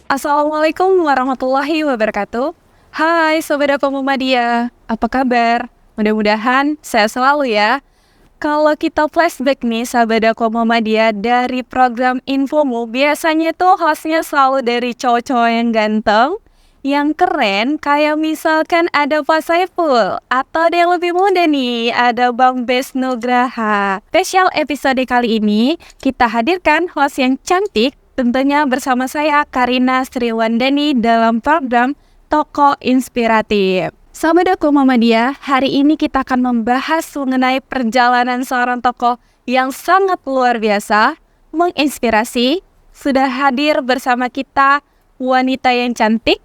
Assalamualaikum warahmatullahi wabarakatuh. Hai Sobat Aku Muhammadiyah, apa kabar? Mudah-mudahan sehat selalu ya. Kalau kita flashback nih Sobat Aku Muhammadiyah dari program Infomu, biasanya tuh hostnya selalu dari cowok-cowok yang ganteng, yang keren, kayak misalkan ada Pak Saiful, atau ada yang lebih muda nih, ada Bang Bes Nugraha. Spesial episode kali ini, kita hadirkan host yang cantik, tentunya bersama saya Karina Sriwandani dalam program Tokoh Inspiratif. Sahabat Aku Muhammadiyah, hari ini kita akan membahas mengenai perjalanan seorang tokoh yang sangat luar biasa, menginspirasi. Sudah hadir bersama kita wanita yang cantik,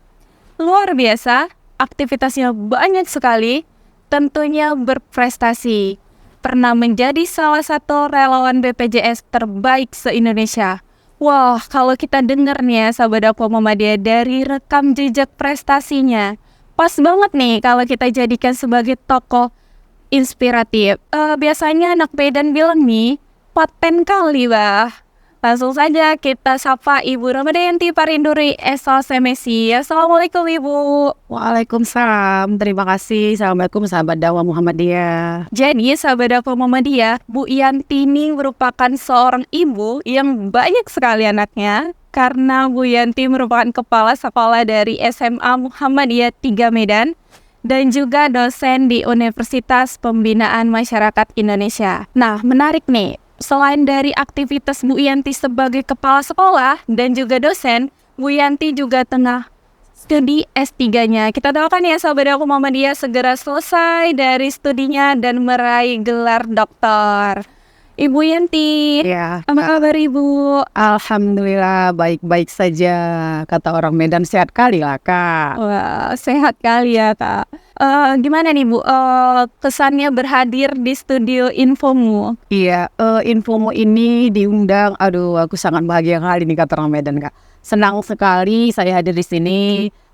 luar biasa, aktivitasnya banyak sekali, tentunya berprestasi. Pernah menjadi salah satu relawan BPJS terbaik se-Indonesia. Wah, kalau kita dengar nih ya, sahabat Aku Muhammadiyah, dari rekam jejak prestasinya, pas banget nih kalau kita jadikan sebagai tokoh inspiratif. Biasanya anak Medan bilang nih, paten kali bah. Langsung saja kita sapa Ibu Ramadayanti Parinduri SLCMSI. Assalamualaikum Ibu. Waalaikumsalam, terima kasih. Assalamualaikum sahabat dakwah Muhammadiyah. Jadi sahabat dakwah Muhammadiyah, Bu Yanti ini merupakan seorang ibu yang banyak sekali anaknya. Karena Bu Yanti merupakan kepala sekolah dari SMA Muhammadiyah 3 Medan dan juga dosen di Universitas Pembinaan Masyarakat Indonesia. Nah, menarik nih. Selain dari aktivitas Bu Yanti sebagai kepala sekolah dan juga dosen, Bu Yanti juga tengah studi S3-nya. Kita doakan ya sahabat Aku Muhammadiyah segera selesai dari studinya dan meraih gelar doktor. Ibu Yanti, Ya, apa kabar Ibu? alhamdulillah baik-baik saja. Kata orang Medan sehat kali lah Kak. Wah, sehat kali ya Kak. Gimana nih Bu, kesannya berhadir di studio Infomu? Iya, infomu ini diundang. Aduh, aku sangat bahagia kali nih kata orang Medan Kak. Senang sekali saya hadir di sini.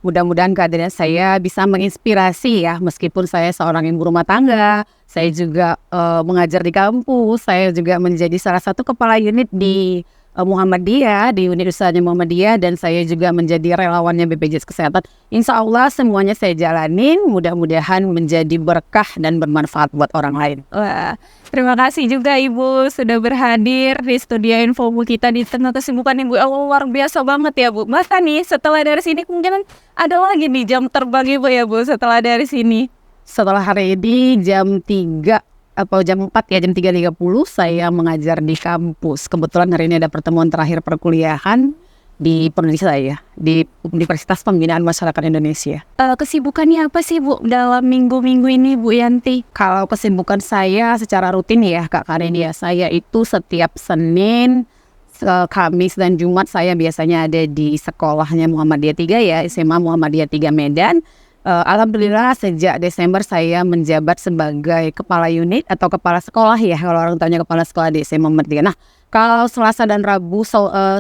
Mudah-mudahan kehadiran saya bisa menginspirasi ya. Meskipun saya seorang ibu rumah tangga, saya juga mengajar di kampus. Saya juga menjadi salah satu kepala unit di Muhammadiyah, di unit usahanya Muhammadiyah, dan saya juga menjadi relawannya BPJS Kesehatan. Insya Allah semuanya saya jalanin, mudah-mudahan menjadi berkah dan bermanfaat buat orang lain. Wah, terima kasih juga Ibu sudah berhadir di studio Infomu kita di tengah kesibukan Ibu. Luar biasa banget ya Bu. Masa nih setelah dari sini kemungkinan ada lagi nih jam terbang Ibu ya Bu setelah dari sini. Setelah hari ini jam 3 atau jam 4 ya, jam 3.30 saya mengajar di kampus. Kebetulan hari ini ada pertemuan terakhir perkuliahan di prodi saya di Universitas Pembinaan Masyarakat Indonesia. Kesibukannya apa sih Bu dalam minggu-minggu ini Bu Yanti? Kalau kesibukan saya secara rutin ya Kak Karin ya, saya itu setiap Senin, Kamis dan Jumat saya biasanya ada di sekolahnya Muhammadiyah 3 ya, SMA Muhammadiyah 3 Medan. Alhamdulillah sejak Desember saya menjabat sebagai kepala unit atau kepala sekolah ya, kalau orang tanya kepala sekolah di SMA Muhammadiyah. Nah, kalau Selasa dan Rabu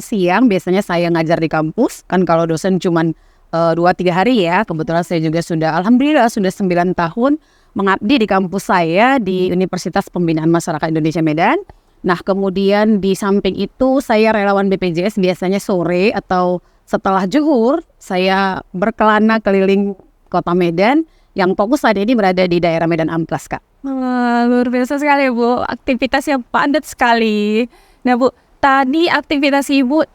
siang biasanya saya ngajar di kampus. Kan kalau dosen cuman 2-3 hari ya. Kebetulan saya juga alhamdulillah sudah 9 tahun mengabdi di kampus saya di Universitas Pembinaan Masyarakat Indonesia Medan. Nah, kemudian di samping itu saya relawan BPJS biasanya sore atau setelah zuhur saya berkelana keliling Kota Medan yang fokus saat ini berada di daerah Medan Amplas Kak. Luar biasa sekali Bu, aktivitasnya padat sekali. Nah Bu, tadi aktivitas Ibu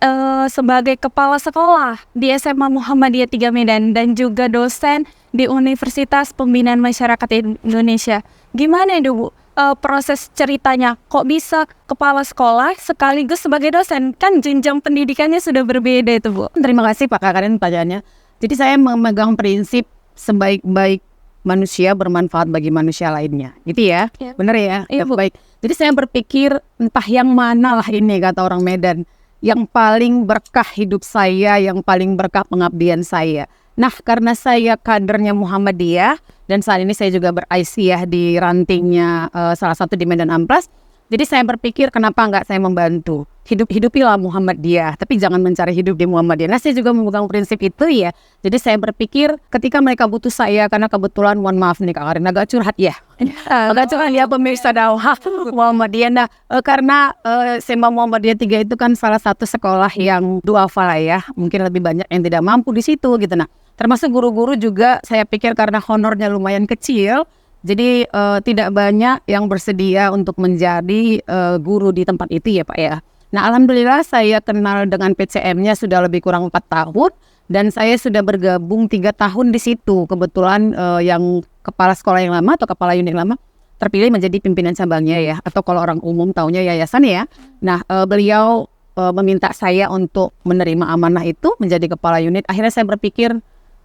sebagai kepala sekolah di SMA Muhammadiyah 3 Medan dan juga dosen di Universitas Pembinaan Masyarakat Indonesia. Gimana itu Bu? Proses ceritanya kok bisa kepala sekolah sekaligus sebagai dosen? Kan jenjang pendidikannya sudah berbeda itu Bu. Terima kasih Pak Kakarin pertanyaannya. Jadi saya memegang prinsip sebaik-baik manusia bermanfaat bagi manusia lainnya, gitu ya, bener ya, baik. Jadi saya berpikir entah yang mana lah ini kata orang Medan, yang paling berkah hidup saya, yang paling berkah pengabdian saya. Nah, karena saya kadernya Muhammadiyah dan saat ini saya juga ber-IC ya di rantingnya salah satu di Medan Amplas. Jadi saya berpikir kenapa nggak saya membantu. Hidupilah Muhammadiyah, tapi jangan mencari hidup di Muhammadiyah. Nah, saya juga memegang prinsip itu ya. Jadi saya berpikir ketika mereka butuh saya, karena kebetulan mohon maaf nih Kak Karin, agak curhat ya. Agak curhat ya pemirsa dakwah Muhammadiyah. Nah, karena SMA Muhammadiyah 3 itu kan salah satu sekolah yang duafa ya. Mungkin lebih banyak yang tidak mampu di situ gitu. Nah, termasuk guru-guru juga saya pikir karena honornya lumayan kecil. Jadi tidak banyak yang bersedia untuk menjadi guru di tempat itu ya Pak ya. Nah alhamdulillah saya kenal dengan PCM-nya sudah lebih kurang 4 tahun. Dan saya sudah bergabung 3 tahun di situ. Kebetulan yang kepala sekolah yang lama atau kepala unit lama terpilih menjadi pimpinan cabangnya ya. Atau kalau orang umum taunya yayasan ya. Nah beliau meminta saya untuk menerima amanah itu menjadi kepala unit. Akhirnya saya berpikir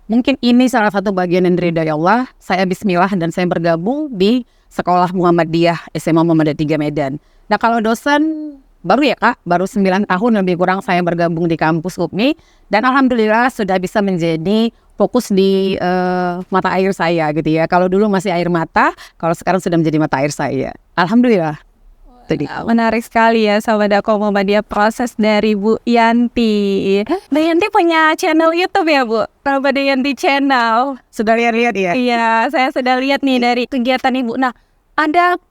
mungkin ini salah satu bagian dari ridha Allah. Saya bismillah dan saya bergabung di Sekolah Muhammadiyah SMA Muhammadiyah 3 Medan. Nah kalau dosen baru ya Kak, baru 9 tahun lebih kurang saya bergabung di kampus UPMI. Dan alhamdulillah sudah bisa menjadi fokus di mata air saya gitu ya. Kalau dulu masih air mata, kalau sekarang sudah menjadi mata air saya. Alhamdulillah. Menarik sekali ya Sahabat Dakwah Muhammadiyah proses dari Bu Yanti. Bu Yanti punya channel YouTube ya Bu? Ramadan Yanti Channel. Sudah lihat-lihat ya? Iya, saya sudah lihat nih dari kegiatan Ibu. Nah, ada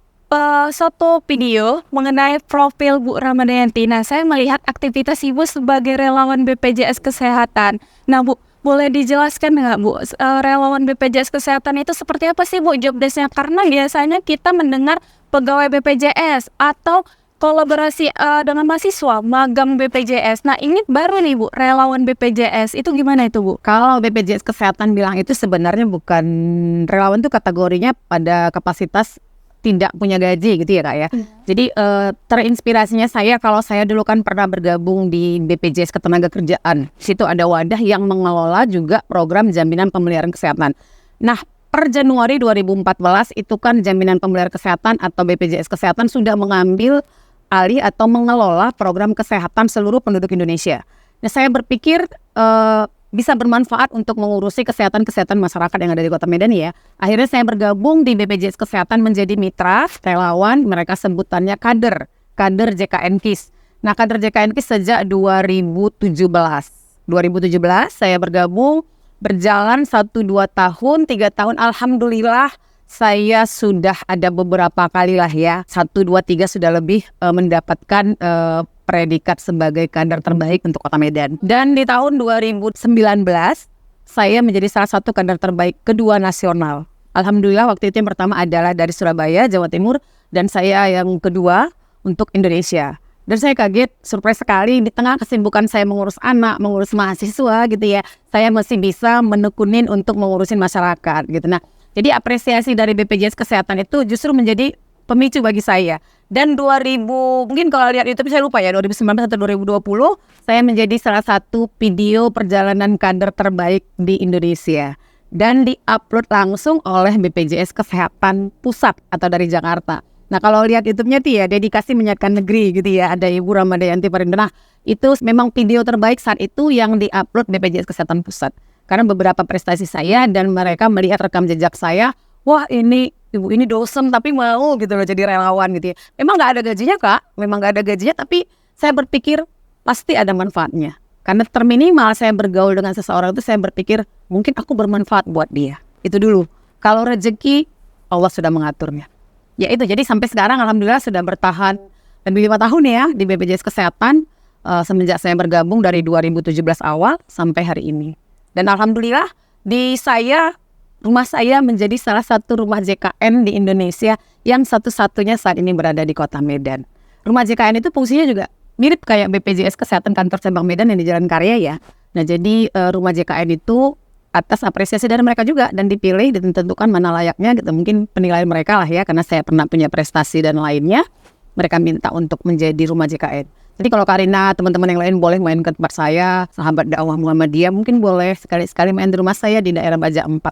satu video mengenai profil Bu Ramadanti. Nah, saya melihat aktivitas Ibu sebagai relawan BPJS Kesehatan. Nah, Bu, boleh dijelaskan nggak Bu, relawan BPJS Kesehatan itu seperti apa sih Bu job desk-nya? Karena biasanya kita mendengar pegawai BPJS atau kolaborasi dengan mahasiswa, magang BPJS. Nah, ini baru nih Bu, relawan BPJS. Itu gimana itu Bu? Kalau BPJS Kesehatan bilang itu sebenarnya bukan relawan, itu kategorinya pada kapasitas tidak punya gaji gitu ya Kak ya. Jadi terinspirasinya saya kalau saya dulu kan pernah bergabung di BPJS Ketenagakerjaan. Di situ ada wadah yang mengelola juga program jaminan pemeliharaan kesehatan. Nah, per Januari 2014 itu kan jaminan pemeliharaan kesehatan atau BPJS Kesehatan sudah mengambil alih atau mengelola program kesehatan seluruh penduduk Indonesia. Nah, saya berpikir bisa bermanfaat untuk mengurusi kesehatan masyarakat yang ada di Kota Medan ya. Akhirnya saya bergabung di BPJS Kesehatan menjadi mitra relawan, mereka sebutannya kader JKN KIS. Nah, kader JKN KIS sejak 2017 saya bergabung, berjalan 1-2 tahun, 3 tahun, alhamdulillah saya sudah ada beberapa kali lah ya, 1-2-3 sudah lebih mendapatkan predikat sebagai kader terbaik untuk Kota Medan. Dan di tahun 2019 saya menjadi salah satu kader terbaik kedua nasional. Alhamdulillah waktu itu yang pertama adalah dari Surabaya, Jawa Timur, dan saya yang kedua untuk Indonesia. Dan saya kaget, surprise sekali di tengah kesibukan saya mengurus anak, mengurus mahasiswa gitu ya, saya masih bisa menekunin untuk mengurusin masyarakat gitu. Nah, jadi apresiasi dari BPJS Kesehatan itu justru menjadi pemicu bagi saya. Dan 2000, mungkin kalau lihat YouTube saya lupa ya, 2019 atau 2020, saya menjadi salah satu video perjalanan kader terbaik di Indonesia. Dan di-upload langsung oleh BPJS Kesehatan Pusat atau dari Jakarta. Nah kalau lihat YouTube-nya tuh ya, dedikasi menyehatkan negeri gitu ya, ada Ibu Ramadanti Parindana. Nah, itu memang video terbaik saat itu yang di-upload BPJS Kesehatan Pusat. Karena beberapa prestasi saya dan mereka melihat rekam jejak saya, wah ini Ibu ini dosen tapi mau gitu loh jadi relawan gitu ya. Memang nggak ada gajinya Kak, memang nggak ada gajinya, tapi saya berpikir pasti ada manfaatnya. Karena terminimal saya bergaul dengan seseorang itu saya berpikir mungkin aku bermanfaat buat dia. Itu dulu. Kalau rezeki Allah sudah mengaturnya. Ya itu, jadi sampai sekarang alhamdulillah sudah bertahan lebih 5 tahun ya di BPJS Kesehatan semenjak saya bergabung dari 2017 awal sampai hari ini. Dan alhamdulillah rumah saya menjadi salah satu rumah JKN di Indonesia yang satu-satunya saat ini berada di Kota Medan. Rumah JKN itu fungsinya juga mirip kayak BPJS Kesehatan kantor cabang Medan yang di Jalan Karya ya. Nah jadi rumah JKN itu atas apresiasi dari mereka juga dan dipilih dan ditentukan mana layaknya gitu. Mungkin penilaian mereka lah ya, karena saya pernah punya prestasi dan lainnya, mereka minta untuk menjadi rumah JKN. Jadi kalau Karina, teman-teman yang lain boleh main ke tempat saya, sahabat dakwah Muhammadiyah mungkin boleh sekali-sekali main di rumah saya di daerah Baja 4.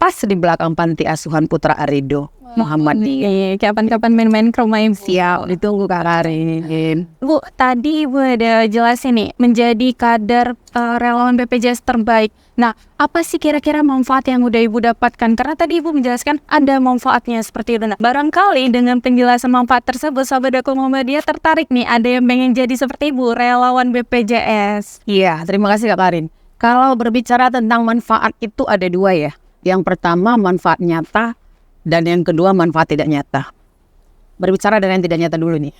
pas di belakang Panti Asuhan Putra Arido Muhammadiyah. Kapan-kapan main-main ke rumah Ibu. Siap, ditunggu Kak Karin. Bu, tadi Ibu ada jelasin nih, menjadi kader relawan BPJS terbaik. Nah, apa sih kira-kira manfaat yang udah Ibu dapatkan? Karena tadi Ibu menjelaskan ada manfaatnya seperti itu. Nah, barangkali dengan penjelasan manfaat tersebut, Sahabat Dakwah Muhammadiyah tertarik nih, ada yang pengen jadi seperti Ibu, relawan BPJS. Iya, terima kasih Kak Karin. Kalau berbicara tentang manfaat itu ada dua ya. Yang pertama manfaat nyata, dan yang kedua manfaat tidak nyata. Berbicara dengan yang tidak nyata dulu nih.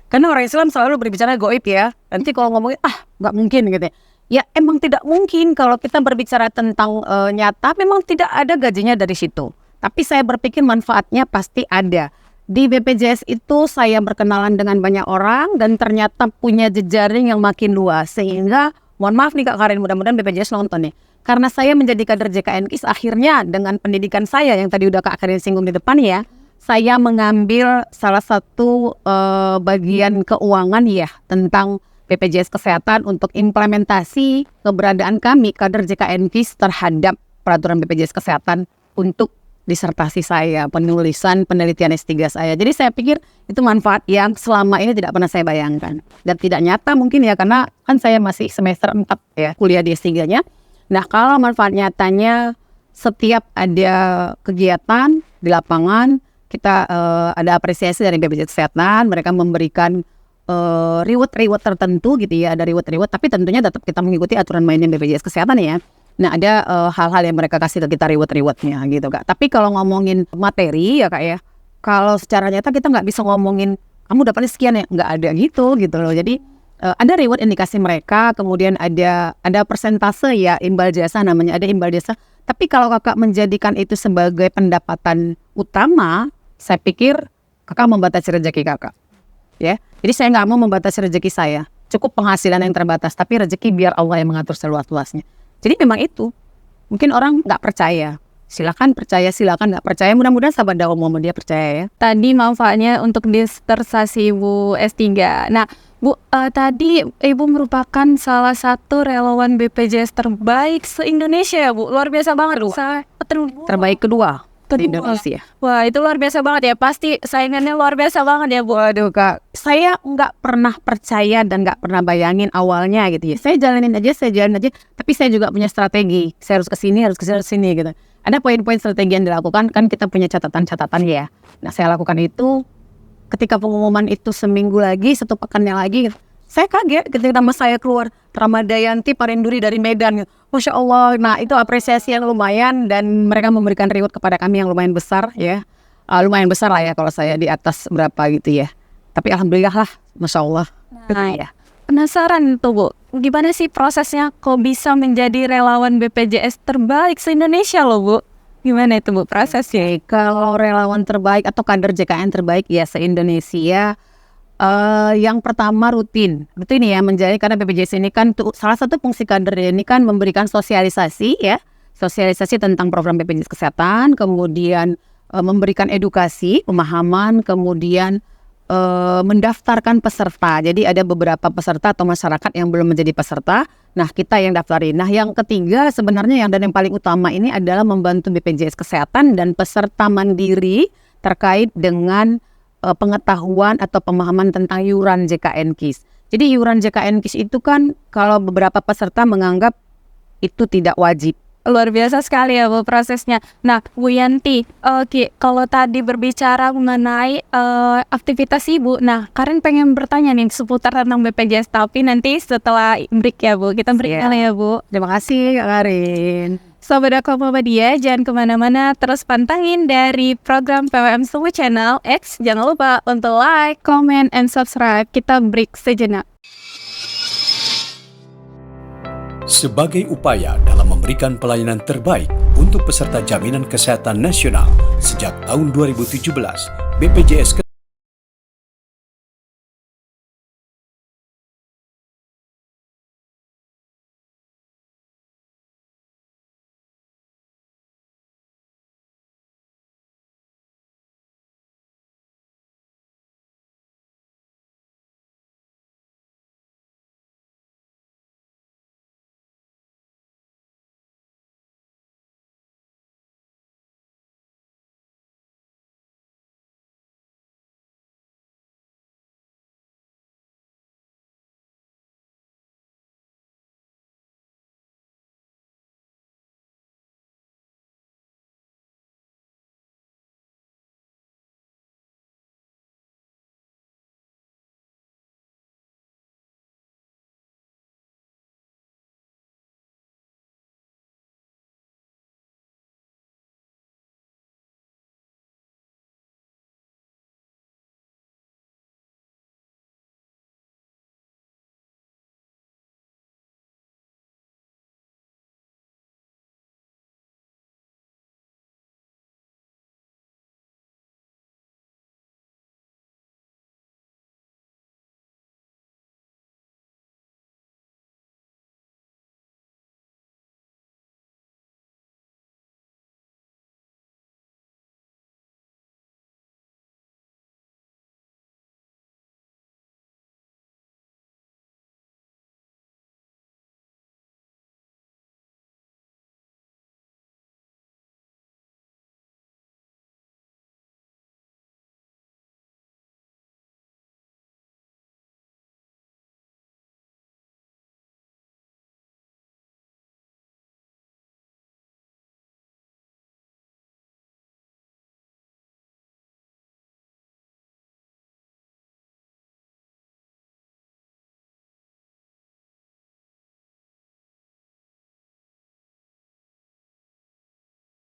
Karena orang Islam selalu berbicara goib ya. Nanti kalau ngomongin nggak mungkin gitu ya. Ya emang tidak mungkin kalau kita berbicara tentang nyata, memang tidak ada gajinya dari situ. Tapi saya berpikir manfaatnya pasti ada. Di BPJS itu saya berkenalan dengan banyak orang dan ternyata punya jejaring yang makin luas. Sehingga mohon maaf nih Kak Karin, mudah-mudahan BPJS nonton nih. Karena saya menjadi kader JKNKIS, akhirnya dengan pendidikan saya yang tadi udah Kak Karin singgung di depan ya, saya mengambil salah satu bagian keuangan ya tentang BPJS Kesehatan untuk implementasi keberadaan kami kader JKNKIS terhadap peraturan BPJS Kesehatan untuk disertasi saya, penulisan penelitian S3 saya. Jadi saya pikir itu manfaat yang selama ini tidak pernah saya bayangkan. Dan tidak nyata mungkin ya, karena kan saya masih semester 4 ya kuliah di S3-nya. Nah, kalau manfaat nyatanya, setiap ada kegiatan di lapangan, kita ada apresiasi dari BPJS Kesehatan, mereka memberikan reward tertentu gitu ya, ada reward, tapi tentunya tetap kita mengikuti aturan mainnya BPJS Kesehatan ya. Nah, ada hal-hal yang mereka kasih ke kita rewardnya gitu Kak. Tapi kalau ngomongin materi ya Kak ya, kalau secara nyata kita nggak bisa ngomongin kamu dapatnya sekian ya, nggak ada gitu loh. Jadi ada reward indikasi mereka, kemudian ada persentase ya, imbal jasa namanya, ada imbal jasa. Tapi kalau Kakak menjadikan itu sebagai pendapatan utama, saya pikir Kakak membatasi rezeki Kakak. Ya, jadi saya nggak mau membatasi rezeki saya. Cukup penghasilan yang terbatas, tapi rezeki biar Allah yang mengatur seluas-luasnya. Jadi memang itu. Mungkin orang nggak percaya. Silakan percaya, silakan nggak percaya. Mudah-mudahan Sahabat Dakwah Muhammadiyah percaya ya. Tadi manfaatnya untuk disertasi Ibu S3. Nah, Bu, tadi Ibu merupakan salah satu relawan BPJS terbaik se-Indonesia ya Bu. Luar biasa banget. Terbaik kedua di Indonesia. Wah, itu luar biasa banget ya. Pasti saingannya luar biasa banget ya Bu. Waduh Kak, saya nggak pernah percaya dan nggak pernah bayangin awalnya gitu ya. Saya jalanin aja, tapi saya juga punya strategi. Saya harus kesini, harus kesini gitu. Ada poin-poin strategi yang dilakukan, kan kita punya catatan-catatan ya. Nah, saya lakukan itu ketika pengumuman itu seminggu lagi, 1 pekannya lagi gitu. Saya kaget ketika nama saya keluar, Ramadayanti Parinduri dari Medan gitu. Masya Allah, nah itu apresiasi yang lumayan dan mereka memberikan reward kepada kami yang lumayan besar ya. Lumayan besar lah ya kalau saya di atas berapa gitu ya. Tapi alhamdulillah lah, Masya Allah. Nah, ya. Penasaran tuh Bu, gimana sih prosesnya kok bisa menjadi relawan BPJS terbaik se-Indonesia loh Bu? Gimana itu Bu prosesnya? Kalau relawan terbaik atau kader JKN terbaik ya se-Indonesia, yang pertama rutin ya menjadi, karena BPJS ini kan salah satu fungsi kader ini kan memberikan sosialisasi ya, sosialisasi tentang program BPJS Kesehatan, kemudian memberikan edukasi, pemahaman, kemudian mendaftarkan peserta. Jadi ada beberapa peserta atau masyarakat yang belum menjadi peserta. Nah, kita yang daftarin. Nah, yang ketiga sebenarnya yang paling utama ini adalah membantu BPJS Kesehatan dan peserta mandiri terkait dengan pengetahuan atau pemahaman tentang iuran JKNKIS. Jadi iuran JKNKIS itu kan kalau beberapa peserta menganggap itu tidak wajib. Luar biasa sekali ya Bu prosesnya. Nah Bu Yanti, kalau tadi berbicara mengenai aktivitas Ibu, nah Karin pengen bertanya nih seputar tentang BPJS, tapi nanti setelah break ya Bu, kita break kali ya Bu. Terima kasih Kak Karin. Sobat Dakwah Muhammadiyah, jangan kemana-mana, terus pantangin dari program PWM Semua Channel X. Jangan lupa untuk like, comment, and subscribe. Kita break sejenak. Sebagai upaya dalam memberikan pelayanan terbaik untuk peserta Jaminan Kesehatan Nasional sejak tahun 2017, BPJS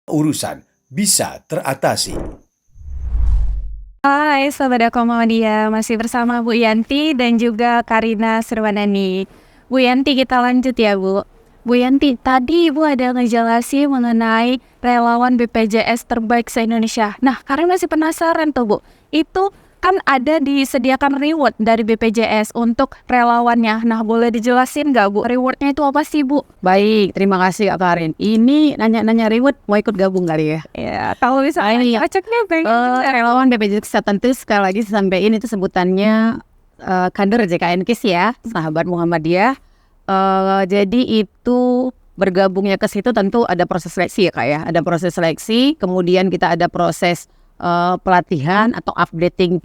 urusan bisa teratasi. Hai Sobat Aku Muhammadiyah, masih bersama Bu Yanti dan juga Karina Serwanani. Bu Yanti, kita lanjut ya Bu. Bu Yanti, tadi Ibu ada ngejelasin mengenai relawan BPJS terbaik se-Indonesia. Nah, Karina masih penasaran tuh Bu, itu kan ada disediakan reward dari BPJS untuk relawannya. Nah, boleh dijelasin nggak Bu, rewardnya itu apa sih Bu? Baik, terima kasih Kak Karin. Ini nanya-nanya reward, mau ikut gabung kali ya? Ya, kalau bisa cocoknya pengen Relawan BPJS Kesehatan itu sekali lagi sampaikan itu sebutannya kader JKN-KIS ya, sahabat Muhammadiyah. Jadi itu bergabungnya ke situ tentu ada proses seleksi ya Kak ya. Ada proses seleksi, kemudian kita ada proses pelatihan atau updating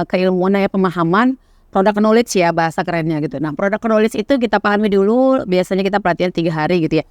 keilmuan ya, pemahaman product knowledge ya bahasa kerennya gitu. Nah product knowledge itu kita pahami dulu, biasanya kita pelatihan 3 hari gitu ya.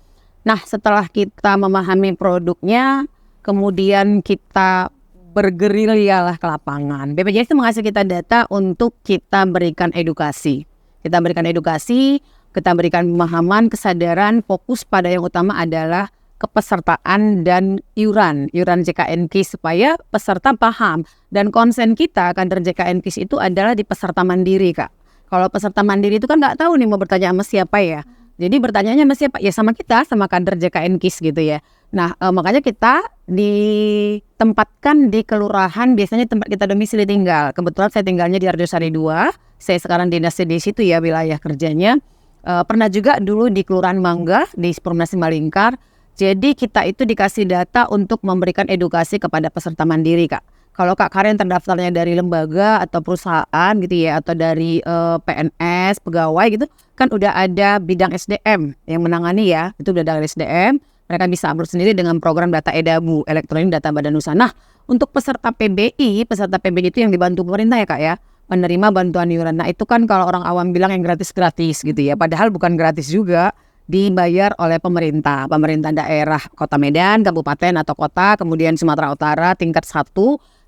Nah setelah kita memahami produknya, kemudian kita bergerilya lah ke lapangan. BPJS itu mengasih kita data untuk kita berikan edukasi. Kita berikan edukasi, kita berikan pemahaman, kesadaran, fokus pada yang utama adalah kepesertaan dan iuran JKN-KIS supaya peserta paham. Dan konsen kita kader JKN-KIS itu adalah di peserta mandiri Kak. Kalau peserta mandiri itu kan nggak tahu nih mau bertanya sama siapa ya. Jadi bertanyanya sama siapa? Ya sama kita, sama kader JKN-KIS gitu ya. Nah makanya kita ditempatkan di kelurahan, biasanya tempat kita domisili tinggal. Kebetulan saya tinggalnya di Arjosari 2, saya sekarang dinasnya di situ ya wilayah kerjanya. Pernah juga dulu di Kelurahan Mangga, di Perumnas Malingkar. Jadi kita itu dikasih data untuk memberikan edukasi kepada peserta mandiri Kak. Kalau Kak Karen terdaftarnya dari lembaga atau perusahaan gitu ya, atau dari PNS, pegawai gitu, kan udah ada bidang SDM yang menangani ya, itu udah dari SDM. Mereka bisa upload sendiri dengan program data EDABU, Elektronik Data Badan Usaha. Nah, untuk peserta PBI itu yang dibantu pemerintah ya Kak ya, penerima bantuan iuran. Nah itu kan kalau orang awam bilang yang gratis-gratis gitu ya, padahal bukan gratis juga, dibayar oleh pemerintah daerah Kota Medan, kabupaten atau kota, kemudian Sumatera Utara tingkat 1,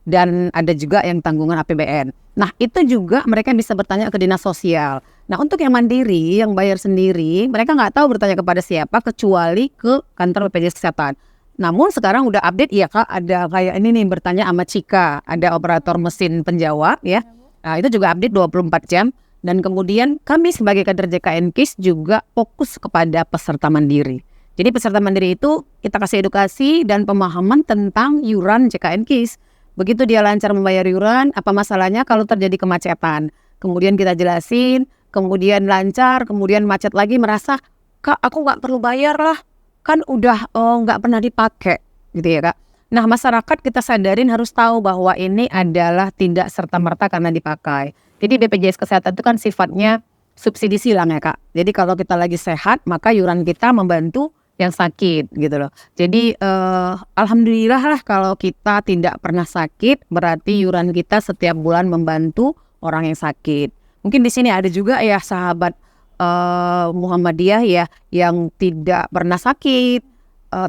dan ada juga yang tanggungan APBN. Nah itu juga mereka bisa bertanya ke dinas sosial. Nah untuk yang mandiri, yang bayar sendiri, mereka nggak tahu bertanya kepada siapa kecuali ke kantor BPJS Kesehatan. Namun sekarang udah update ya Kak, ada kayak ini nih bertanya sama Cika, ada operator mesin penjawab ya. Nah itu juga update 24 jam. Dan kemudian kami sebagai kader JKN-KIS juga fokus kepada peserta mandiri. Jadi peserta mandiri itu kita kasih edukasi dan pemahaman tentang iuran JKN-KIS. Begitu dia lancar membayar iuran, apa masalahnya kalau terjadi kemacetan. Kemudian kita jelasin, kemudian lancar, kemudian macet lagi merasa, Kak aku gak perlu bayar lah, kan udah gak pernah dipakai gitu ya Kak. Nah masyarakat kita sadarin harus tahu bahwa ini adalah tidak serta-merta karena dipakai. Jadi BPJS Kesehatan itu kan sifatnya subsidi silang ya Kak. Jadi kalau kita lagi sehat maka iuran kita membantu yang sakit gitu loh. Jadi alhamdulillah lah kalau kita tidak pernah sakit, berarti iuran kita setiap bulan membantu orang yang sakit. Mungkin di sini ada juga ya sahabat Muhammadiyah ya yang tidak pernah sakit,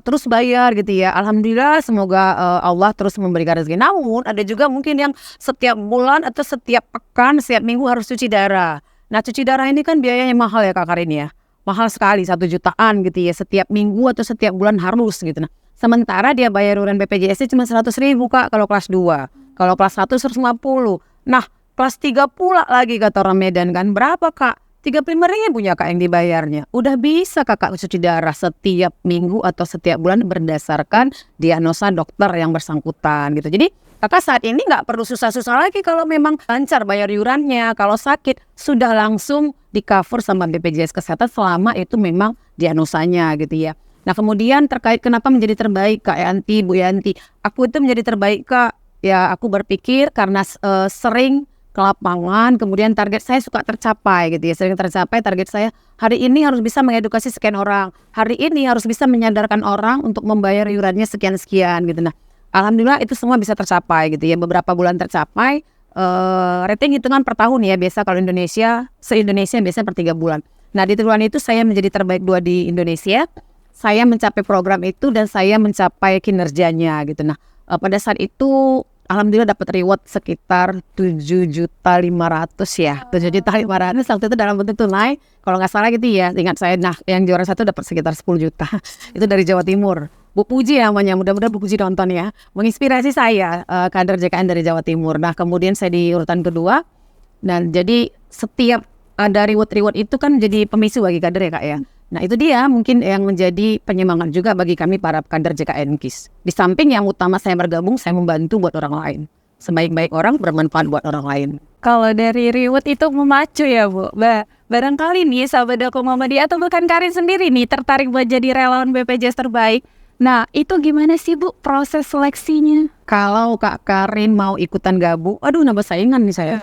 terus bayar gitu ya. Alhamdulillah semoga Allah terus memberikan rezeki. Namun ada juga mungkin yang setiap bulan atau setiap pekan, setiap minggu harus cuci darah. Nah cuci darah ini kan biayanya mahal ya Kak Karin ya. Mahal sekali, 1 jutaan gitu ya. Setiap minggu atau setiap bulan harus gitu. Nah sementara dia bayar iuran BPJS cuma 100.000 Kak kalau kelas 2. Kalau kelas 1 150. Nah kelas 3 pula lagi kata orang Medan kan. Berapa Kak? 35.000 ya Kak yang dibayarnya. Udah bisa Kakak cuci darah setiap minggu atau setiap bulan berdasarkan diagnosa dokter yang bersangkutan gitu. Jadi Kakak saat ini nggak perlu susah-susah lagi kalau memang lancar bayar iurannya. Kalau sakit sudah langsung di cover sama BPJS Kesehatan selama itu memang diagnosanya gitu ya. Nah kemudian terkait kenapa menjadi terbaik Kak Yanti, Bu Yanti. Aku itu menjadi terbaik Kak. Ya aku berpikir karena sering ke lapangan, kemudian target saya suka tercapai gitu ya, sering tercapai target saya. Hari ini harus bisa mengedukasi sekian orang, hari ini harus bisa menyadarkan orang untuk membayar iurannya sekian-sekian gitu. Nah, alhamdulillah itu semua bisa tercapai gitu ya, beberapa bulan tercapai. Rating hitungan per tahun ya, biasa kalau Indonesia, se-Indonesia biasanya per 3 bulan. Nah di triwulan itu saya menjadi terbaik 2 di Indonesia, saya mencapai program itu dan saya mencapai kinerjanya gitu. Nah pada saat itu alhamdulillah dapat reward sekitar 7.500.000 ya. 7.500.000 waktu itu dalam bentuk tunai. Kalau nggak salah gitu ya, ingat saya. Nah yang juara 1 dapat sekitar 10 juta. Itu dari Jawa Timur. Bu Puji namanya, mudah-mudahan Bu Puji nonton ya. Menginspirasi saya, kader JKN dari Jawa Timur. Nah kemudian saya di urutan kedua. Dan jadi setiap ada reward itu kan jadi pemicu bagi kader ya Kak ya. Nah itu dia mungkin yang menjadi penyemangat juga bagi kami para kader JKN KIS. Di samping yang utama saya bergabung, saya membantu buat orang lain. Sebaik-baik orang bermanfaat buat orang lain. Kalau dari reward itu memacu ya Bu. Barangkali nih sahabat Dakwah Muhammadiyah atau bahkan Karin sendiri nih tertarik buat jadi relawan BPJS terbaik. Nah itu gimana sih Bu proses seleksinya? Kalau Kak Karin mau ikutan gabung, aduh nambah saingan nih saya.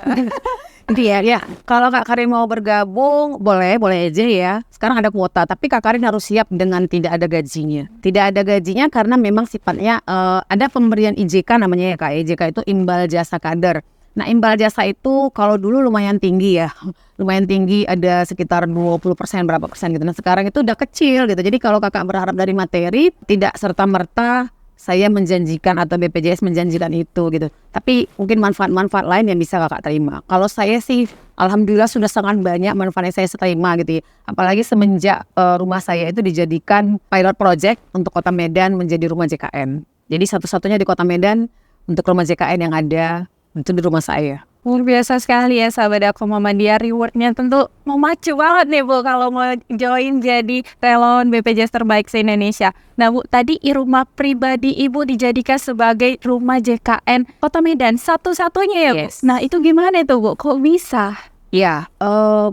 Gitu ya. Kalau Kak Karin mau bergabung, boleh aja ya. Sekarang ada kuota, tapi Kak Karin harus siap dengan tidak ada gajinya. Tidak ada gajinya karena memang sifatnya ada pemberian IJK namanya ya Kak. IJK itu imbal jasa kader. Nah imbal jasa itu kalau dulu lumayan tinggi ya. Lumayan tinggi, ada sekitar 20% berapa persen gitu. Nah sekarang itu udah kecil gitu. Jadi kalau Kakak berharap dari materi, tidak serta-merta saya menjanjikan atau BPJS menjanjikan itu gitu. Tapi mungkin manfaat-manfaat lain yang bisa Kakak terima. Kalau saya sih alhamdulillah sudah sangat banyak manfaat yang saya terima gitu ya. Apalagi semenjak rumah saya itu dijadikan pilot project untuk Kota Medan menjadi rumah JKN. Jadi satu-satunya di Kota Medan untuk rumah JKN yang ada itu di rumah saya. Luar biasa sekali ya sahabat Dakwah Muhammadiyah, rewardnya tentu memacu banget nih Bu kalau mau join jadi relawan BPJS terbaik se-Indonesia. Nah Bu, tadi rumah pribadi Ibu dijadikan sebagai rumah JKN Kota Medan satu-satunya ya Bu? Yes. Nah itu gimana tuh Bu, kok bisa? Ya,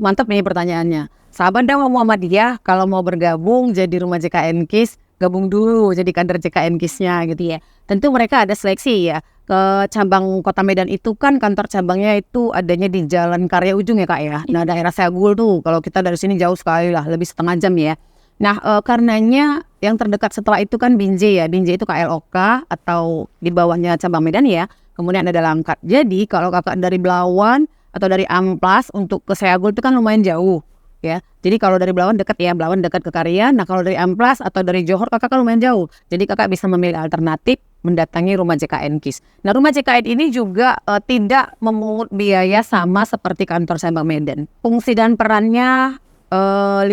mantap nih pertanyaannya. Sahabat Dakwah Muhammadiyah kalau mau bergabung jadi rumah JKN KIS, gabung dulu jadi kader JKN KIS-nya gitu ya. Tentu mereka ada seleksi ya. Ke cabang Kota Medan itu kan kantor cabangnya itu adanya di Jalan Karya Ujung ya Kak ya. Nah daerah Sagul tuh kalau kita dari sini jauh sekali lah, lebih setengah jam ya. Nah karenanya yang terdekat setelah itu kan Binjai ya. Binjai itu KLOK atau di bawahnya cabang Medan ya. Kemudian ada Langkat. Jadi kalau Kakak dari Belawan atau dari Amplas untuk ke Sagul itu kan lumayan jauh ya. Jadi kalau dari Belawan dekat ya, Belawan dekat ke Karya. Nah kalau dari Amplas atau dari Johor Kakak kan lumayan jauh. Jadi Kakak bisa memilih alternatif mendatangi rumah JKN KIS. Nah rumah JKN ini juga tidak memungut biaya sama seperti kantor cabang Medan. Fungsi dan perannya 50%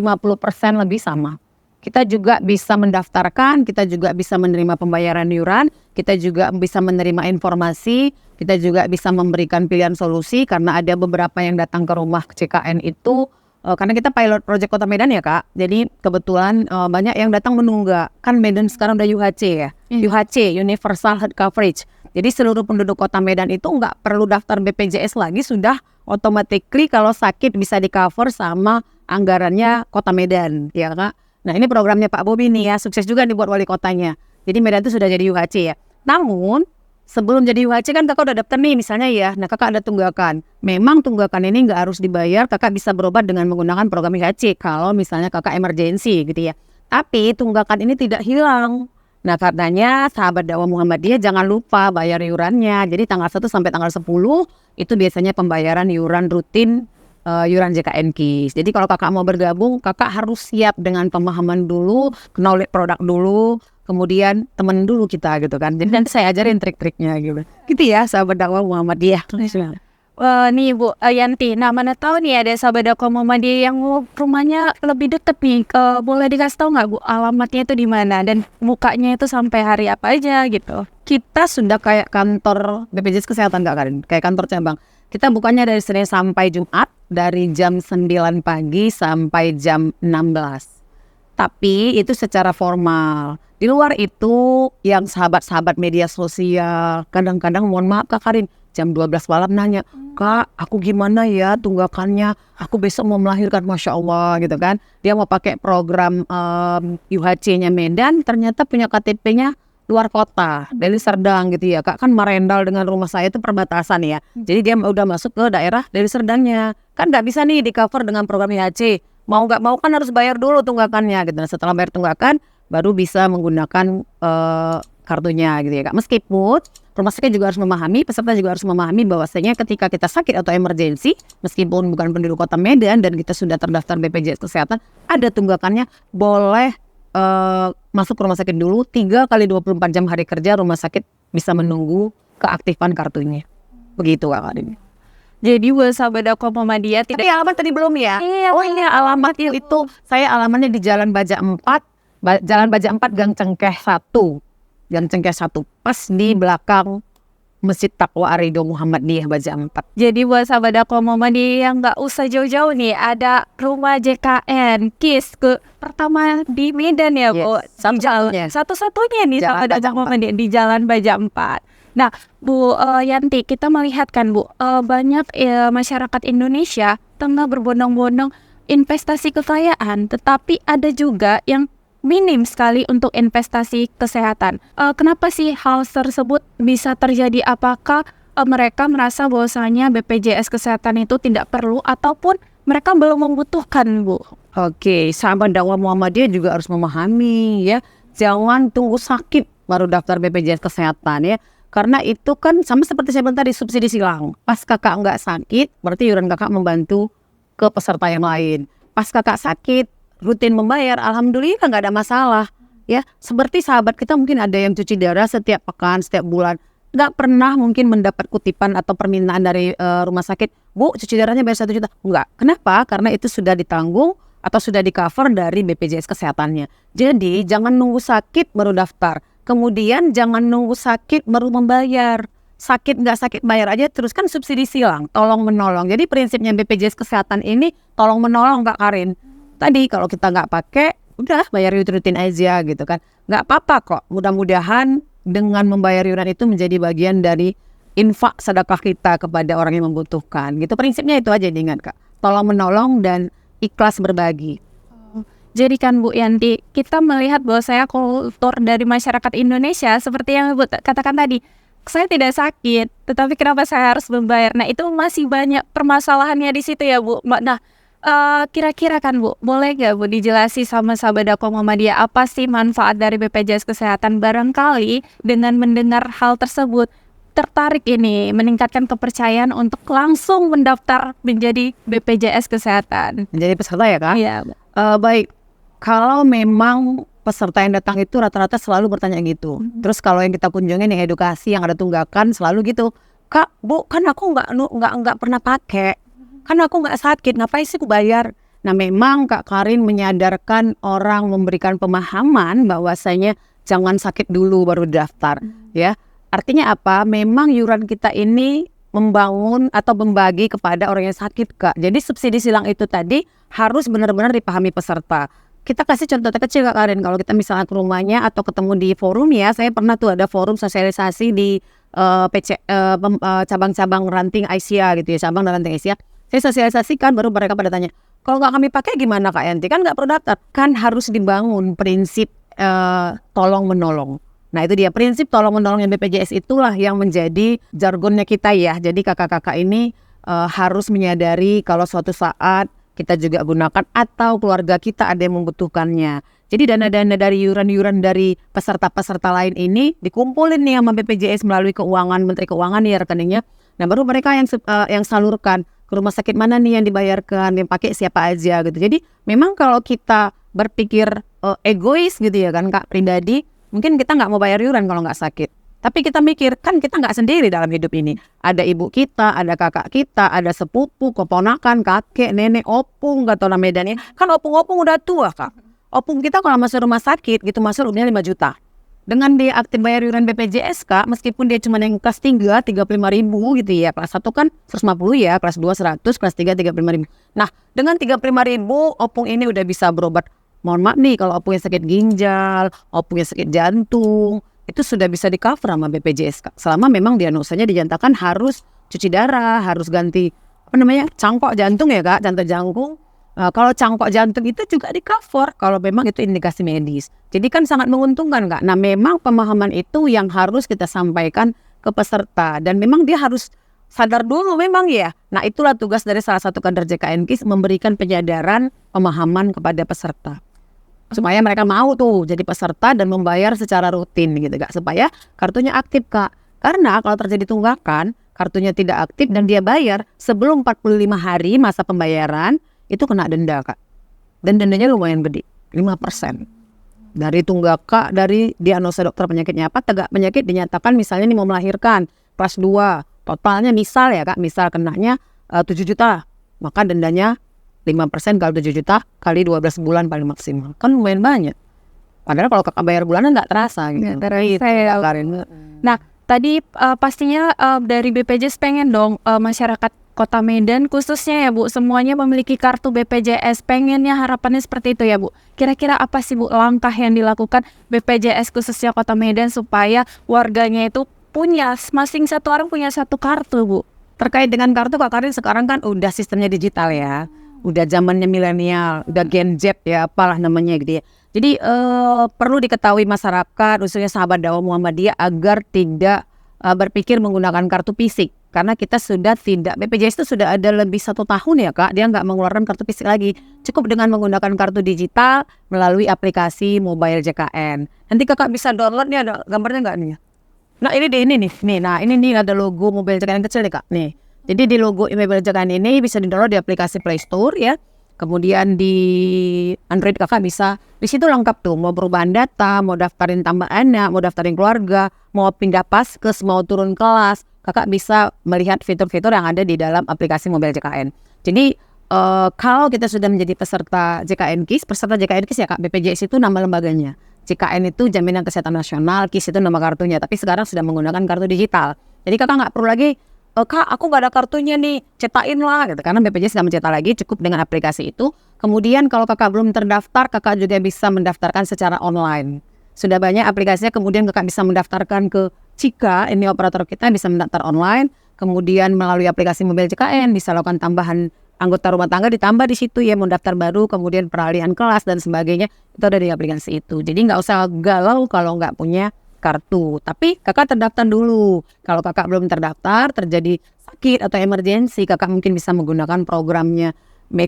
lebih sama. Kita juga bisa mendaftarkan, kita juga bisa menerima pembayaran iuran, kita juga bisa menerima informasi, kita juga bisa memberikan pilihan solusi karena ada beberapa yang datang ke rumah JKN itu karena kita pilot project Kota Medan ya Kak. Jadi kebetulan banyak yang datang menunggak. Kan Medan sekarang udah UHC ya. UHC, Universal Health Coverage. Jadi seluruh penduduk Kota Medan itu nggak perlu daftar BPJS lagi, sudah automatically kalau sakit bisa di cover sama anggarannya Kota Medan ya Kak. Nah ini programnya Pak Bobi nih ya, sukses juga nih buat wali kotanya. Jadi Medan itu sudah jadi UHC ya. Namun sebelum jadi UHC kan Kakak udah daftar nih misalnya ya. Nah Kakak ada tunggakan. Memang tunggakan ini nggak harus dibayar. Kakak bisa berobat dengan menggunakan program UHC kalau misalnya Kakak emergensi gitu ya. Tapi tunggakan ini tidak hilang. Nah karenanya sahabat Dakwah Muhammadiyah jangan lupa bayar iurannya. Jadi tanggal 1 sampai tanggal 10 itu biasanya pembayaran iuran rutin, iuran JKN KIS. Jadi kalau Kakak mau bergabung, Kakak harus siap dengan pemahaman dulu, knowledge produk dulu, kemudian temen dulu kita gitu kan. Jadi nanti saya ajarin trik-triknya gitu. Gitu ya sahabat Dakwah Muhammadiyah. Nih Bu Yanti, nah mana tahu nih ada sahabat Dakwah Muhammadiyah yang rumahnya lebih deket nih. Boleh dikasih tahu nggak Bu alamatnya itu di mana dan mukanya itu sampai hari apa aja gitu? Kita sudah kayak kantor BPJS Kesehatan Kak Karin, kayak kantor cabang. Kita bukannya dari Senin sampai Jumat, dari jam 9 pagi sampai jam 16. Tapi itu secara formal. Di luar itu yang sahabat-sahabat media sosial, kadang-kadang mohon maaf Kak Karin, jam 12 malam nanya, Kak aku gimana ya tunggakannya, aku besok mau melahirkan, Masya Allah gitu kan. Dia mau pakai program UHC-nya Medan, ternyata punya KTP-nya luar kota, Deli Serdang gitu ya Kak. Kan Marendal dengan rumah saya itu perbatasan ya. Jadi dia udah masuk ke daerah Deli Serdangnya. Kan gak bisa nih di cover dengan program UHC. Mau gak mau kan harus bayar dulu tunggakannya gitu. Nah, setelah bayar tunggakan baru bisa menggunakan kartunya gitu ya Kak. Meskipun rumah sakit juga harus memahami, peserta juga harus memahami bahwasanya ketika kita sakit atau emergensi, meskipun bukan penduduk Kota Medan dan kita sudah terdaftar BPJS Kesehatan, ada tunggakannya, boleh masuk ke rumah sakit dulu 3 kali 24 jam hari kerja rumah sakit bisa menunggu keaktifan kartunya. Begitu Kak Karin. Jadi buat sahabat Dakwah Muhammadiyah Tapi alamat tadi belum ya? Iya, oh iya alamatnya itu saya alamatnya di Jalan Baja 4 Jalan Baja 4 Gang Cengkeh 1. Gang Cengkeh 1 pas di belakang Masjid Taqwa Arido Muhammadiyah Baja 4. Jadi buat sahabat Dakwah Muhammadiyah yang nggak usah jauh-jauh nih, ada rumah JKN KIS ke pertama di Medan ya Bu. Yes, satu-satunya. Satu-satunya nih Jalan sahabat Baja Dakwah Muhammadiyah di Jalan Baja 4. Nah Bu Yanti, kita melihat kan Bu, banyak masyarakat Indonesia tengah berbondong-bondong investasi kekayaan, tetapi ada juga yang minim sekali untuk investasi kesehatan. Kenapa sih hal tersebut bisa terjadi? Apakah mereka merasa bahwasanya BPJS Kesehatan itu tidak perlu ataupun mereka belum membutuhkan, Bu? Oke, sahabat dakwah Muhammadiyah juga harus memahami ya, jangan tunggu sakit baru daftar BPJS Kesehatan ya. Karena itu kan sama seperti saya bilang tadi, subsidi silang. Pas kakak nggak sakit, berarti iuran kakak membantu ke peserta yang lain. Pas kakak sakit, rutin membayar, alhamdulillah nggak ada masalah ya. Seperti sahabat kita mungkin ada yang cuci darah setiap pekan, setiap bulan, nggak pernah mungkin mendapat kutipan atau permintaan dari rumah sakit, Bu cuci darahnya bayar 1 juta, enggak. Kenapa? Karena itu sudah ditanggung atau sudah di cover dari BPJS Kesehatannya. Jadi jangan nunggu sakit baru daftar, kemudian jangan nunggu sakit baru membayar. Sakit nggak sakit bayar aja terus, kan subsidi silang, tolong menolong. Jadi prinsipnya BPJS Kesehatan ini tolong menolong Kak Karin. Tadi kalau kita nggak pakai, udah bayar rutin aja gitu kan. Nggak apa-apa kok. Mudah-mudahan dengan membayar iuran itu menjadi bagian dari infak sedekah kita kepada orang yang membutuhkan. Gitu prinsipnya itu aja diingat Kak. Tolong menolong dan ikhlas berbagi. Jadi kan Bu Yanti, kita melihat bahwa saya kultur dari masyarakat Indonesia seperti yang Ibu katakan tadi. Saya tidak sakit, tetapi kenapa saya harus membayar? Nah itu masih banyak permasalahannya di situ ya Bu. Nah kira-kira kan Bu, boleh gak Bu dijelasi sama sahabat dakwah Muhammadiyah apa sih manfaat dari BPJS Kesehatan? Barangkali dengan mendengar hal tersebut tertarik ini meningkatkan kepercayaan untuk langsung mendaftar menjadi BPJS Kesehatan. Menjadi peserta ya Kak? Iya. Baik, kalau memang peserta yang datang itu rata-rata selalu bertanya gitu. Terus kalau yang kita kunjungin yang edukasi yang ada tunggakan selalu gitu, Kak, Bu, kan aku nggak pernah pakai. Kan aku nggak sakit, ngapain sih aku bayar? Nah memang Kak Karin menyadarkan orang, memberikan pemahaman bahwasanya jangan sakit dulu baru daftar ya. Artinya apa? Memang iuran kita ini membangun atau membagi kepada orang yang sakit Kak. Jadi subsidi silang itu tadi harus benar-benar dipahami peserta. Kita kasih contoh kecil Kak Karin, kalau kita misalnya ke rumahnya atau ketemu di forum ya, saya pernah tuh ada forum sosialisasi di cabang-cabang ranting Aisyah gitu ya, cabang dan ranting Aisyah. Saya sosialisasikan, baru mereka pada tanya, kalau nggak kami pakai gimana Kak Yanti? Kan nggak perlu daftar. Kan harus dibangun prinsip tolong menolong. Nah itu dia, prinsip tolong menolong yang BPJS itulah yang menjadi jargonnya kita ya. Jadi kakak-kakak ini harus menyadari kalau suatu saat kita juga gunakan atau keluarga kita ada yang membutuhkannya. Jadi dana-dana dari iuran-iuran dari peserta-peserta lain ini dikumpulin nih sama BPJS melalui keuangan, Menteri Keuangan ya rekeningnya. Nah baru mereka yang salurkan ke rumah sakit mana nih yang dibayarkan, yang pakai siapa aja gitu. Jadi memang kalau kita berpikir egois gitu ya kan Kak, pribadi, mungkin kita nggak mau bayar iuran kalau nggak sakit. Tapi kita mikir, kan kita nggak sendiri dalam hidup ini. Ada ibu kita, ada kakak kita, ada sepupu, keponakan, kakek, nenek, opung, gak tau nama medannya. Kan opung-opung udah tua Kak. Opung kita kalau masuk rumah sakit gitu masuk rumahnya 5 juta. Dengan dia aktif bayar iuran BPJS Kak, meskipun dia cuma yang kelas 3, 35.000 gitu ya. Kelas 1 kan 150 ya, kelas 2 100, kelas 3 35.000. Nah, dengan 35.000 opung ini udah bisa berobat. Mohon maaf nih kalau opungnya sakit ginjal, opungnya sakit jantung, itu sudah bisa di cover sama BPJS Kak. Selama memang diagnosanya dinyatakan harus cuci darah, harus ganti cangkok jantung ya Kak, jantung jantung. Kalau cangkok jantung itu juga di cover kalau memang itu indikasi medis. Jadi kan sangat menguntungkan Kak. Nah memang pemahaman itu yang harus kita sampaikan ke peserta. Dan memang dia harus sadar dulu memang ya. Nah itulah tugas dari salah satu kader JKN KIS, memberikan penyadaran pemahaman kepada peserta. Supaya mereka mau tuh jadi peserta dan membayar secara rutin gitu Kak. Supaya kartunya aktif Kak. Karena kalau terjadi tunggakan, kartunya tidak aktif dan dia bayar sebelum 45 hari masa pembayaran, itu kena denda Kak. Dan dendanya lumayan gede, 5%. Dari tunggakan, dari diagnosa dokter penyakitnya apa, tegak penyakit dinyatakan misalnya ini mau melahirkan, kelas 2, totalnya misal ya Kak, misal kenanya 7 juta, maka dendanya 5% kali 7 juta kali 12 bulan paling maksimal. Kan lumayan banyak. Padahal kalau kakak bayar bulanan nggak terasa gitu. Nggak terasa Gitu, ya. Kak Karin. Nah, tadi pastinya dari BPJS pengen dong masyarakat Kota Medan khususnya ya Bu, semuanya memiliki kartu BPJS. Pengennya harapannya seperti itu ya Bu. Kira-kira apa sih Bu langkah yang dilakukan BPJS khususnya Kota Medan supaya warganya itu punya, masing satu orang punya satu kartu Bu? Terkait dengan kartu Kak Karin, sekarang kan udah sistemnya digital ya. Udah zamannya milenial, udah Gen Z ya, apalah namanya gitu ya. Jadi perlu diketahui masyarakat, khususnya sahabat dakwah Muhammadiyah agar tidak berpikir menggunakan kartu fisik. Karena kita sudah tidak, BPJS itu sudah ada lebih 1 tahun ya Kak, dia nggak mengeluarkan kartu fisik lagi. Cukup dengan menggunakan kartu digital melalui aplikasi mobile JKN. Nanti Kakak bisa download nih, ada gambarnya nggak nih? Nah ini nih, nah ini nih ada logo mobile JKN kecil nih Kak, nih. Jadi di logo mobile JKN ini bisa di-download di aplikasi Play Store ya. Kemudian di Android Kakak bisa, di situ lengkap tuh, mau perubahan data, mau daftarin tambah anak, mau daftarin keluarga, mau pindah paskes, mau turun kelas, Kakak bisa melihat fitur-fitur yang ada di dalam aplikasi mobile JKN. Jadi kalau kita sudah menjadi peserta JKN KIS ya Kak, BPJS itu nama lembaganya. JKN itu Jaminan Kesehatan Nasional, KIS itu nama kartunya, tapi sekarang sudah menggunakan kartu digital. Jadi Kakak nggak perlu lagi, Kak aku nggak ada kartunya nih, cetakin lah gitu. Karena BPJS nggak mencetak lagi, cukup dengan aplikasi itu. Kemudian kalau Kakak belum terdaftar, Kakak juga bisa mendaftarkan secara online. Sudah banyak aplikasinya, kemudian Kakak bisa mendaftarkan ke Cika, ini operator kita bisa mendaftar online. Kemudian melalui aplikasi mobile JKN bisa lakukan tambahan anggota rumah tangga, ditambah di situ ya, mau daftar baru, kemudian peralihan kelas dan sebagainya, itu ada di aplikasi itu. Jadi nggak usah galau kalau nggak punya kartu. Tapi Kakak terdaftar dulu. Kalau Kakak belum terdaftar, terjadi sakit atau emergensi, Kakak mungkin bisa menggunakan programnya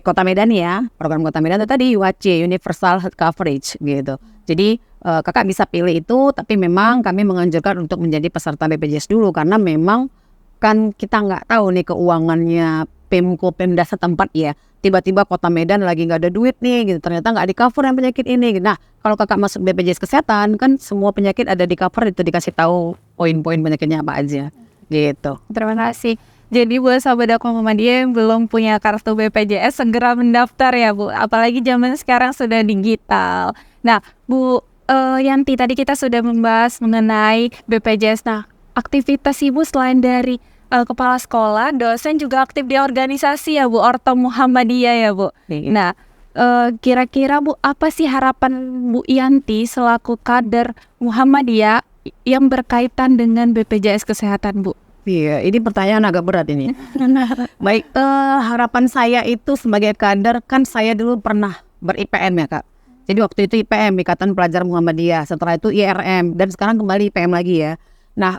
Kota Medan ya. Program Kota Medan itu tadi UHC, Universal Health Coverage gitu. Jadi Kakak bisa pilih itu, tapi memang kami menganjurkan untuk menjadi peserta BPJS dulu karena memang kan kita nggak tahu nih keuangannya Pemko Pemda setempat ya. Tiba-tiba Kota Medan lagi nggak ada duit nih gitu, ternyata nggak di cover yang penyakit ini. Nah kalau Kakak masuk BPJS Kesehatan kan semua penyakit ada di cover, itu dikasih tahu poin-poin penyakitnya apa aja gitu. Terima kasih. Jadi buat sahabat dakwah Muhammadiyah yang belum punya kartu BPJS segera mendaftar ya Bu. Apalagi zaman sekarang sudah digital. Nah Bu Yanti, tadi kita sudah membahas mengenai BPJS. Nah aktivitas Ibu selain dari kepala sekolah, dosen juga aktif di organisasi ya Bu, Orto Muhammadiyah ya Bu. Nah kira-kira Bu, apa sih harapan Bu Yanti selaku kader Muhammadiyah yang berkaitan dengan BPJS Kesehatan Bu? Iya, ini pertanyaan agak berat ini. Baik, harapan saya itu sebagai kader, kan saya dulu pernah ber-IPM ya Kak. Jadi waktu itu IPM, Ikatan Pelajar Muhammadiyah, setelah itu IRM, dan sekarang kembali IPM lagi ya. Nah,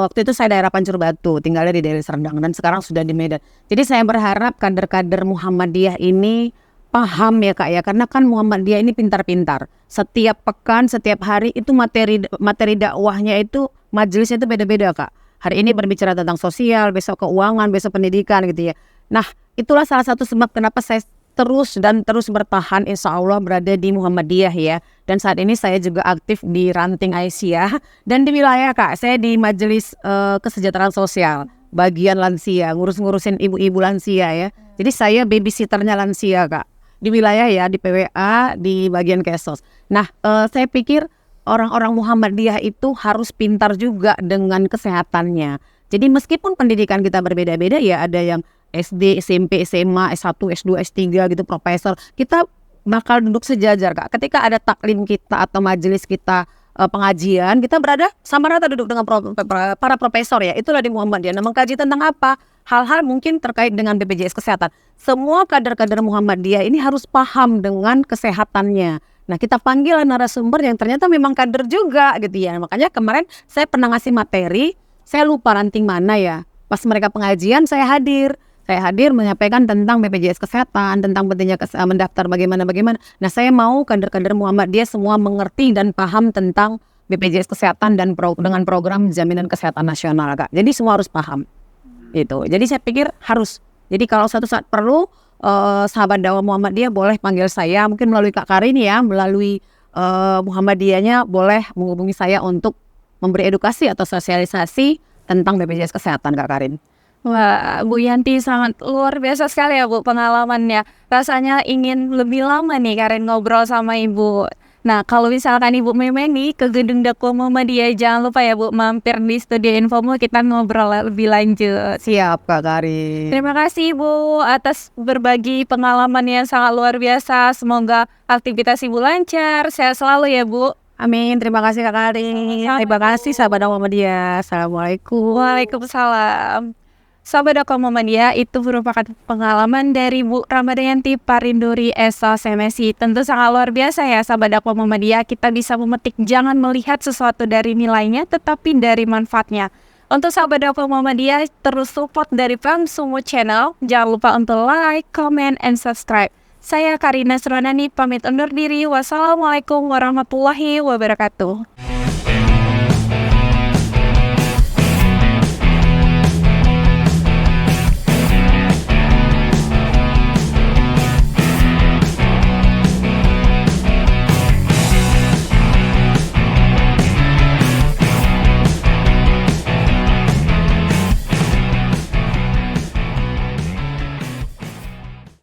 waktu itu saya daerah Pancur Batu, tinggalnya di daerah Serdang, dan sekarang sudah di Medan. Jadi saya berharap kader-kader Muhammadiyah ini paham ya Kak ya, karena kan Muhammadiyah ini pintar-pintar. Setiap pekan, setiap hari itu materi dakwahnya itu, majelisnya itu beda-beda Kak. Hari ini berbicara tentang sosial, besok keuangan, besok pendidikan gitu ya. Nah, itulah salah satu sebab kenapa saya terus bertahan insya Allah berada di Muhammadiyah ya. Dan saat ini saya juga aktif di ranting Aisyah dan di wilayah Kak, saya di Majelis Kesejahteraan Sosial bagian lansia, ngurusin ibu-ibu lansia ya. Jadi saya babysitternya lansia Kak, di wilayah ya, di PWA, di bagian Kesos. Nah saya pikir orang-orang Muhammadiyah itu harus pintar juga dengan kesehatannya. Jadi meskipun pendidikan kita berbeda-beda ya, ada yang SD, SMP, SMA, S1, S2, S3 gitu, profesor, kita bakal duduk sejajar Kak. Ketika ada taklim kita atau majelis kita pengajian, kita berada sama rata duduk dengan para profesor ya. Itulah di Muhammadiyah. Nah, mengkaji tentang apa? Hal-hal mungkin terkait dengan BPJS Kesehatan. Semua kader-kader Muhammadiyah ini harus paham dengan kesehatannya. Nah, kita panggil narasumber yang ternyata memang kader juga gitu ya. Makanya kemarin saya pernah ngasih materi, saya lupa ranting mana ya. Pas mereka pengajian saya hadir. Saya hadir menyampaikan tentang BPJS Kesehatan, tentang pentingnya mendaftar bagaimana. Nah, saya mau kader-kader Muhammadiyah semua mengerti dan paham tentang BPJS Kesehatan dan dengan program Jaminan Kesehatan Nasional Kak. Jadi semua harus paham. Itu. Jadi saya pikir harus. Jadi kalau suatu saat perlu sahabat dakwah Muhammadiyah boleh panggil saya, mungkin melalui Kak Karin ya, melalui Muhammadiyahnya boleh menghubungi saya untuk memberi edukasi atau sosialisasi tentang BPJS Kesehatan Kak Karin. Wah, Bu Yanti sangat luar biasa sekali ya Bu pengalamannya. Rasanya ingin lebih lama nih Karin ngobrol sama Ibu. Nah, kalau misalkan Ibu Meme nih ke Gedung Dakwah Muhammadiyah, jangan lupa ya Bu, mampir di Studio Infomu, kita ngobrol lebih lanjut. Siap Kak Karin. Terima kasih Ibu atas berbagi pengalaman yang sangat luar biasa. Semoga aktivitas Ibu lancar, sehat selalu ya Bu. Amin, terima kasih Kak Karin. Terima kasih sahabat Dakwah Muhammadiyah. Assalamualaikum. Waalaikumsalam. Sahabat Dakwah Muhammadiyah, itu merupakan pengalaman dari Bu Ramadhanti Parinduri SOSMSI. Tentu sangat luar biasa ya sahabat Dakwah Muhammadiyah. Kita bisa memetik jangan melihat sesuatu dari nilainya, tetapi dari manfaatnya. Untuk sahabat Dakwah Muhammadiyah, terus support dari Pam Sumo Channel. Jangan lupa untuk like, comment, and subscribe. Saya Karina Suranani pamit undur diri. Wassalamualaikum warahmatullahi wabarakatuh.